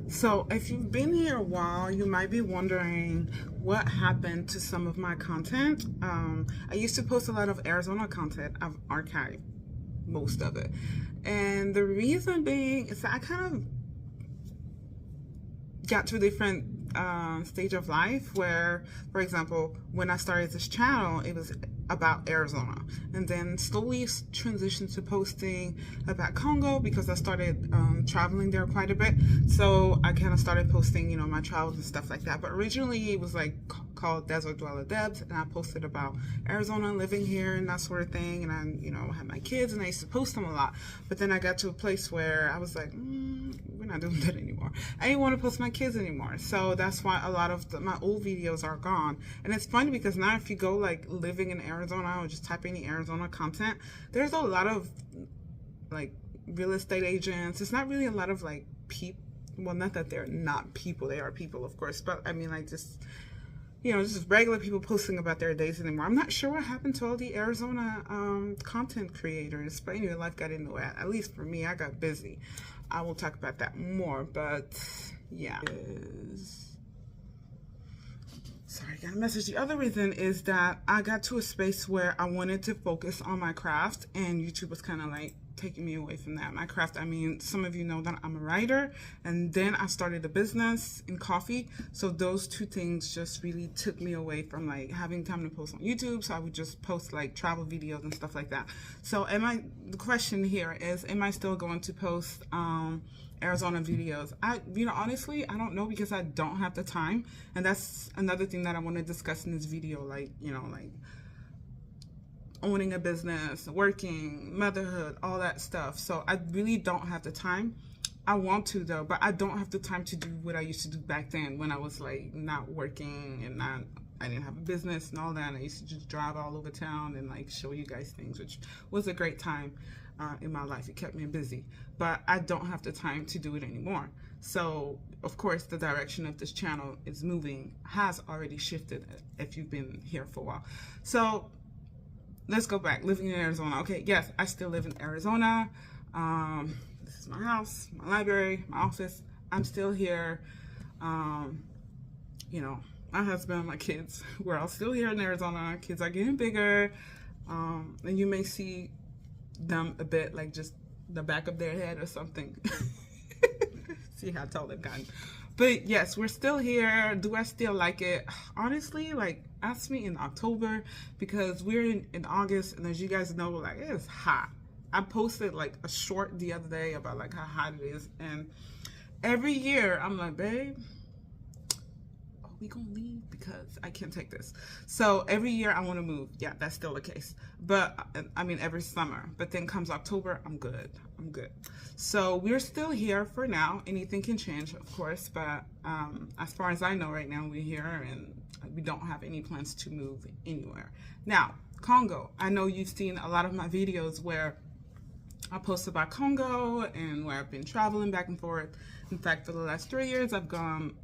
So if you've been here a while, you might be wondering what happened to some of my content. I used to post a lot of Arizona content. I've archived most of it. And the reason being is that I kind of got to a different stage of life where, for example, when I started this channel, it was about Arizona, and then slowly transitioned to posting about Congo because I started traveling there quite a bit. So I kind of started posting, my travels and stuff like that. But originally it was like called Desert Dweller Debs, and I posted about Arizona, living here, and that sort of thing. And I, had my kids, and I used to post them a lot. But then I got to a place where I was like, we're not doing that anymore. I didn't want to post my kids anymore. So that's why a lot of my old videos are gone. And it's funny because now if you go like living in Arizona or just type in Arizona content, there's a lot of like real estate agents. It's not really a lot of like people. Well, not that they're not people. They are people, of course. But I mean, like just regular people posting about their days anymore. I'm not sure what happened to all the Arizona content creators. But anyway, life got in the way. At least for me, I got busy. I will talk about that more. But yeah. Sorry, I got a message. The other reason is that I got to a space where I wanted to focus on my craft, and YouTube was kind of like taking me away from that. My craft, I mean, some of you know that I'm a writer, and then I started a business in coffee. So those two things just really took me away from like having time to post on YouTube. So I would just post like travel videos and stuff like that. So the question here is, am I still going to post Arizona videos? Honestly, I don't know, because I don't have the time. And that's another thing that I want to discuss in this video, like owning a business, working, motherhood, all that stuff. So I really don't have the time. I want to though, but I don't have the time to do what I used to do back then when I was like not working and I didn't have a business and all that. And I used to just drive all over town and like show you guys things, which was a great time in my life. It kept me busy, but I don't have the time to do it anymore. So of course the direction of this channel is has already shifted if you've been here for a while. So let's go back. Living in Arizona. Okay, yes, I still live in Arizona. This is my house, my library, my office. I'm still here. My husband, my kids, we're all still here in Arizona. Kids are getting bigger. And you may see them a bit like just the back of their head or something. See how tall they've gotten. But yes, we're still here. Do I still like it? Honestly, like, ask me in October, because we're in August, and as you guys know, like, it's hot. I posted like a short the other day about like how hot it is, and every year I'm like, babe, are we gonna leave? Because I can't take this. So every year I want to move. Yeah, that's still the case. But I mean, every summer. But then comes October, I'm good. So we're still here for now. Anything can change, of course. But as far as I know right now, we're here, and we don't have any plans to move anywhere. Now, Congo. I know you've seen a lot of my videos where I post about Congo and where I've been traveling back and forth. In fact, for the last 3 years, I've gone,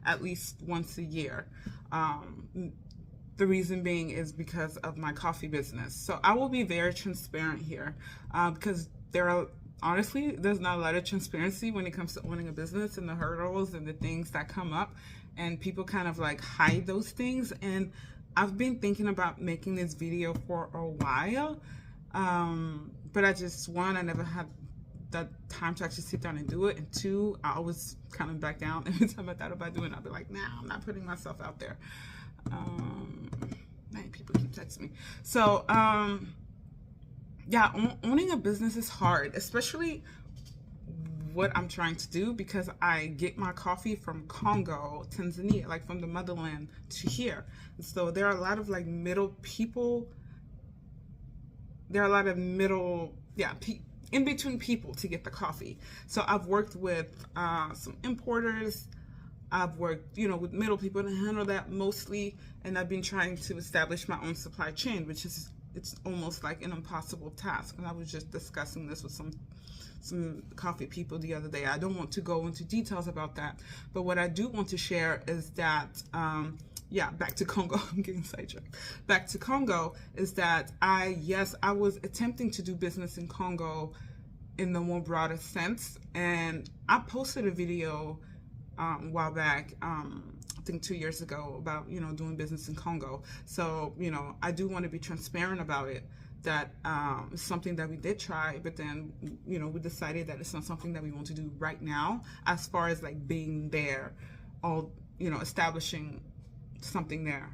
at least once a year. The reason being is because of my coffee business. So I will be very transparent here, because there's not a lot of transparency when it comes to owning a business, and the hurdles and the things that come up, and people kind of like hide those things. And I've been thinking about making this video for a while. But I never had the time to actually sit down and do it. And two, I always kind of back down. Every time I thought about doing it, I'd be like, nah, I'm not putting myself out there. People keep texting me. So, yeah, owning a business is hard, especially what I'm trying to do, because I get my coffee from Congo, Tanzania, like from the motherland to here. And so there are a lot of like middle people. There are a lot of in between people to get the coffee. So I've worked with some importers. I've worked, with middle people to handle that mostly. And I've been trying to establish my own supply chain, which it's almost like an impossible task. And I was just discussing this with some coffee people the other day. I don't want to go into details about that. But what I do want to share is that, back to Congo. I'm getting sidetracked. Back to Congo is that I was attempting to do business in Congo in the more broader sense. And I posted a video a while back, I think 2 years ago, about, doing business in Congo. So, I do want to be transparent about it, that it's something that we did try, but then, we decided that it's not something that we want to do right now, as far as like being there, establishing something there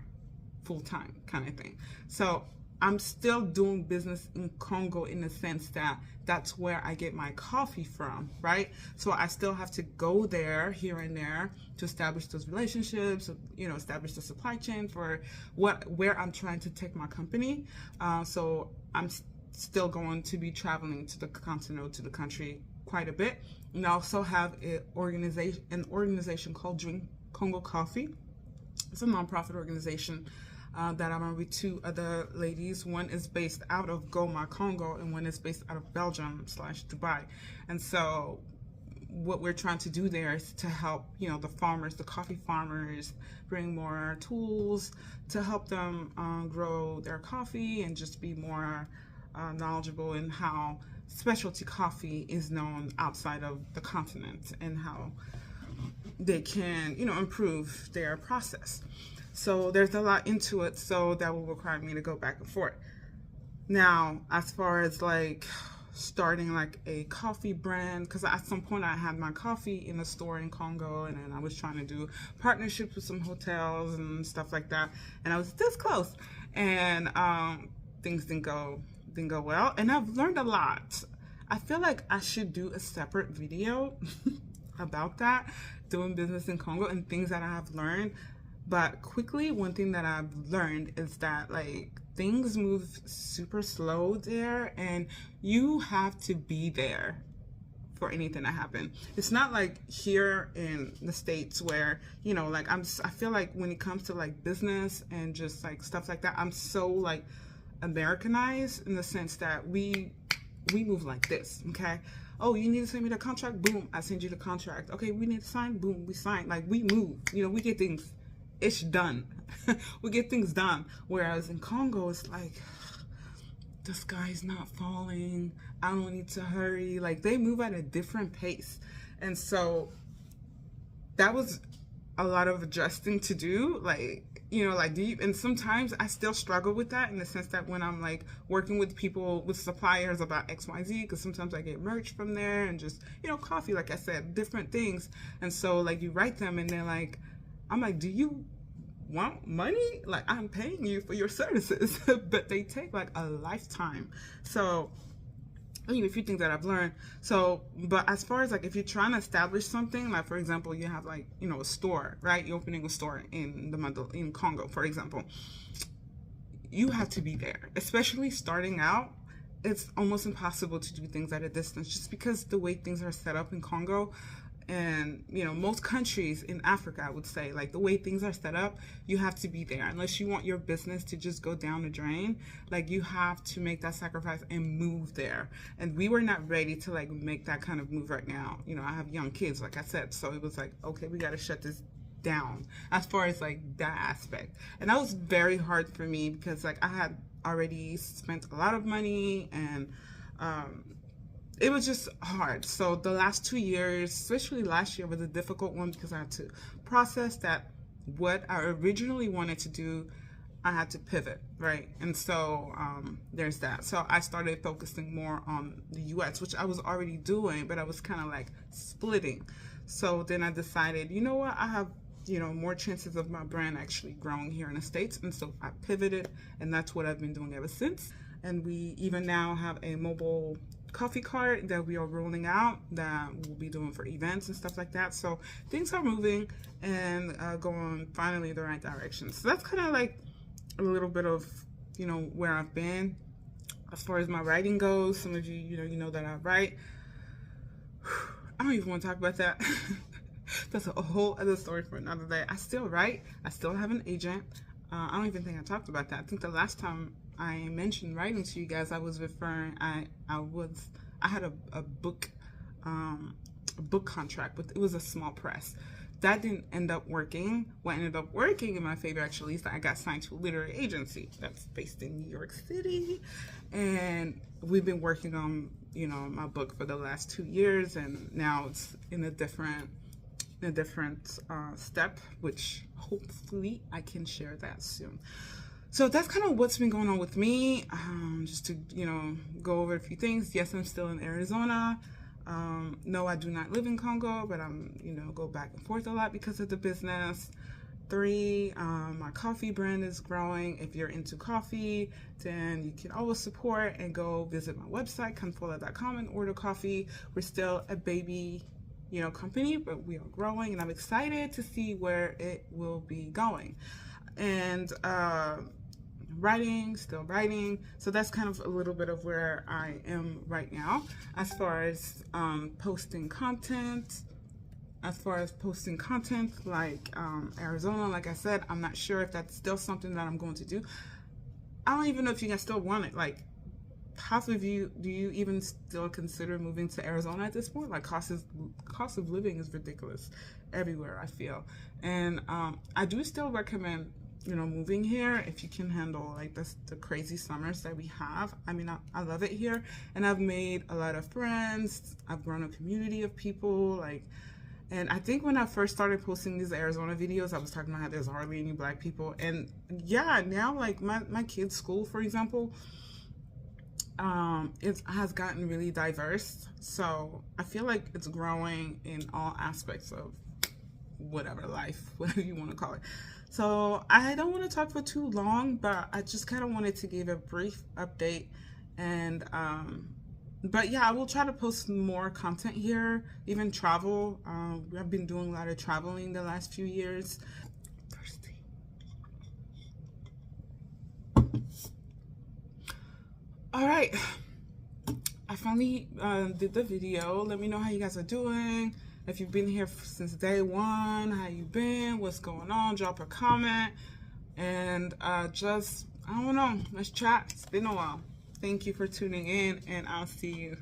full time kind of thing. So I'm still doing business in Congo in the sense that that's where I get my coffee from, right? So I still have to go there here and there to establish those relationships, establish the supply chain for where I'm trying to take my company. So I'm still going to be traveling to the continent, to the country quite a bit. And I also have an organization called Drink Congo Coffee. It's a nonprofit organization that I'm on with two other ladies. One is based out of Goma, Congo, and one is based out of Belgium / Dubai. And so what we're trying to do there is to help, the farmers, the coffee farmers, bring more tools to help them grow their coffee and just be more knowledgeable in how specialty coffee is known outside of the continent and how they can, improve their process. So there's a lot into it, so that will require me to go back and forth. Now, as far as like starting like a coffee brand, because at some point I had my coffee in a store in Congo, and then I was trying to do partnerships with some hotels and stuff like that, and I was this close, and things didn't go well, and I've learned a lot. I feel like I should do a separate video about that, doing business in Congo and things that I have learned. But quickly, one thing that I've learned is that like things move super slow there, and you have to be there for anything to happen. It's not like here in the States where, like I feel like when it comes to like business and just like stuff like that, I'm so like Americanized in the sense that we move like this, okay? Oh, you need to send me the contract? Boom, I send you the contract. Okay, we need to sign? Boom, we sign. Like we move, we get things. It's done. We get things done. Whereas in Congo, it's like, the sky's not falling. I don't need to hurry. Like they move at a different pace. And so that was a lot of adjusting to do. Like, and sometimes I still struggle with that in the sense that when I'm like working with people, with suppliers about XYZ, because sometimes I get merch from there and just, coffee, like I said, different things. And so like you write them and they're like, I'm like, do you want money? Like I'm paying you for your services, but they take like a lifetime. So a few things that I've learned. So, but as far as like, if you're trying to establish something, like for example, you have like, a store, right? You're opening a store in Congo, for example, you have to be there, especially starting out. It's almost impossible to do things at a distance just because the way things are set up in Congo. And, most countries in Africa, I would say, like the way things are set up, you have to be there. Unless you want your business to just go down the drain, like you have to make that sacrifice and move there. And we were not ready to like make that kind of move right now. I have young kids, like I said, so it was like, okay, we got to shut this down as far as like that aspect. And that was very hard for me because like I had already spent a lot of money and, it was just hard. So the last 2 years, especially last year, was a difficult one because I had to process that what I originally wanted to do, I had to pivot, right? And so there's that. So I started focusing more on the US, which I was already doing, but I was kind of like splitting. So then I decided, you know what, I have more chances of my brand actually growing here in the States. And so I pivoted, and that's what I've been doing ever since. And we even now have a mobile coffee cart that we are rolling out that we'll be doing for events and stuff like that. So things are moving and going finally the right direction. So that's kind of like a little bit of, where I've been. As far as my writing goes, some of you, know that I write. I don't even want to talk about that. That's a whole other story for another day. I still write. I still have an agent. I don't even think I talked about that. I think the last time I mentioned writing to you guys, I was referring, I had a book contract, but it was a small press that didn't end up working. What ended up working in my favor actually is that I got signed to a literary agency that's based in New York City, and we've been working on, you know, my book for the last 2 years, and now it's in a different step, which hopefully I can share that soon. So that's kind of what's been going on with me. Just to, you know, go over a few things. Yes, I'm still in Arizona. No, I do not live in Congo, but I'm, you know, go back and forth a lot because of the business. 3, my coffee brand is growing. If you're into coffee, then you can always support and go visit my website, confola.com, and order coffee. We're still a baby, you know, company, but we are growing, and I'm excited to see where it will be going. And still writing. So that's kind of a little bit of where I am right now. As far as posting content like Arizona, like I said, I'm not sure if that's still something that I'm going to do. I don't even know if you guys still want it. Like, half of you, do you even still consider moving to Arizona at this point? Like, cost of living is ridiculous everywhere, I feel. And I do still recommend, you know, moving here if you can handle like the crazy summers that we have. I mean, I love it here, and I've made a lot of friends. I've grown a community of people, like, and I think when I first started posting these Arizona videos, I was talking about how there's hardly any black people, and yeah, now like my kids' school, for example, it has gotten really diverse. So I feel like it's growing in all aspects of whatever life, whatever you want to call it. So I don't want to talk for too long, but I just kind of wanted to give a brief update. And but yeah, I will try to post more content here, even travel. I've been doing a lot of traveling the last few years. Thirsty. All right, I finally did the video. Let me know how you guys are doing. If you've been here since day one, how you been, what's going on, drop a comment, and just, I don't know, let's chat. It's been a while. Thank you for tuning in, and I'll see you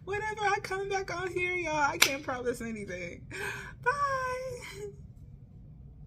whenever I come back on here, y'all. I can't promise anything. Bye.